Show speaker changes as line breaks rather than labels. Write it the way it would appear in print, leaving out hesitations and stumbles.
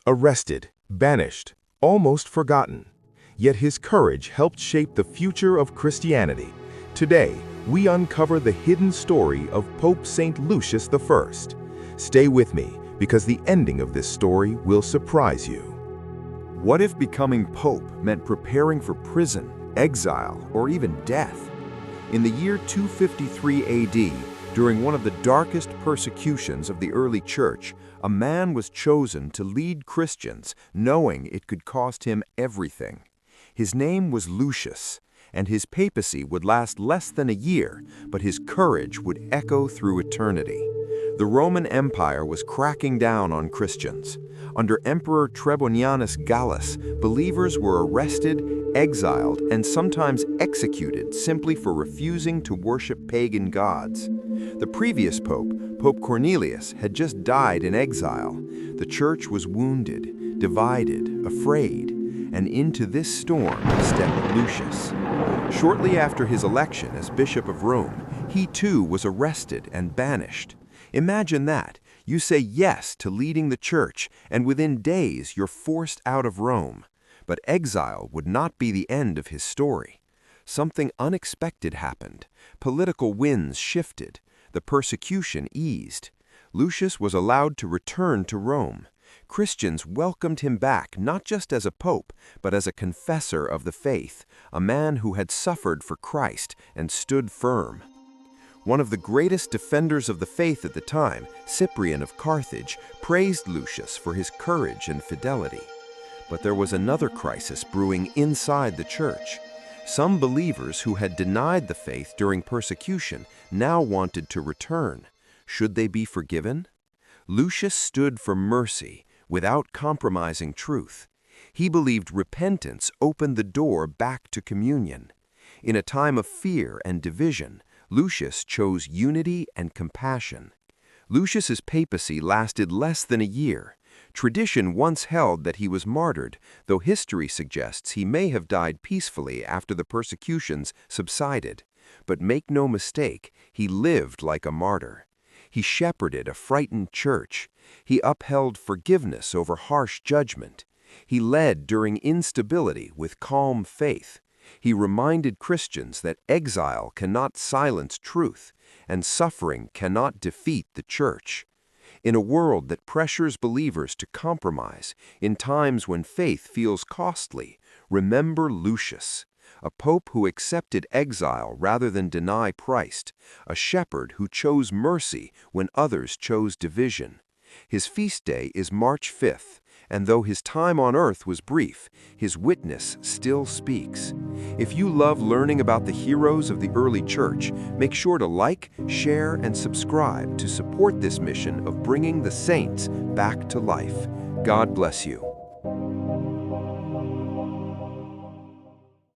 Arrested, banished, almost forgotten. Yet his courage helped shape the future of Christianity. Today, we uncover the hidden story of Pope St. Lucius I. Stay with me, because the ending of this story will surprise you.
What if becoming pope meant preparing for prison, exile, or even death? In the year 253 AD, during one of the darkest persecutions of the early church, a man was chosen to lead Christians, knowing it could cost him everything. His name was Lucius, and his papacy would last less than a year, but his courage would echo through eternity. The Roman Empire was cracking down on Christians. Under Emperor Trebonianus Gallus, believers were arrested, exiled, and sometimes executed simply for refusing to worship pagan gods. The previous pope, Pope Cornelius, had just died in exile. The church was wounded, divided, afraid, and into this storm stepped Lucius. Shortly after his election as Bishop of Rome, he too was arrested and banished. Imagine that. You say yes to leading the church, and within days you're forced out of Rome. But exile would not be the end of his story. Something unexpected happened. Political winds shifted. The persecution eased. Lucius was allowed to return to Rome. Christians welcomed him back not just as a pope, but as a confessor of the faith, a man who had suffered for Christ and stood firm. One of the greatest defenders of the faith at the time, Cyprian of Carthage, praised Lucius for his courage and fidelity. But there was another crisis brewing inside the church. Some believers who had denied the faith during persecution now wanted to return. Should they be forgiven? Lucius stood for mercy without compromising truth. He believed repentance opened the door back to communion. In a time of fear and division, Lucius chose unity and compassion. Lucius's papacy lasted less than a year. Tradition once held that he was martyred, though history suggests he may have died peacefully after the persecutions subsided. But make no mistake, he lived like a martyr. He shepherded a frightened church. He upheld forgiveness over harsh judgment. He led during instability with calm faith. He reminded Christians that exile cannot silence truth, and suffering cannot defeat the church. In a world that pressures believers to compromise, in times when faith feels costly, remember Lucius, a pope who accepted exile rather than deny Christ, a shepherd who chose mercy when others chose division. His feast day is March 5th, and though his time on earth was brief, his witness still speaks. If you love learning about the heroes of the early church, make sure to like, share, and subscribe to support this mission of bringing the saints back to life. God bless you.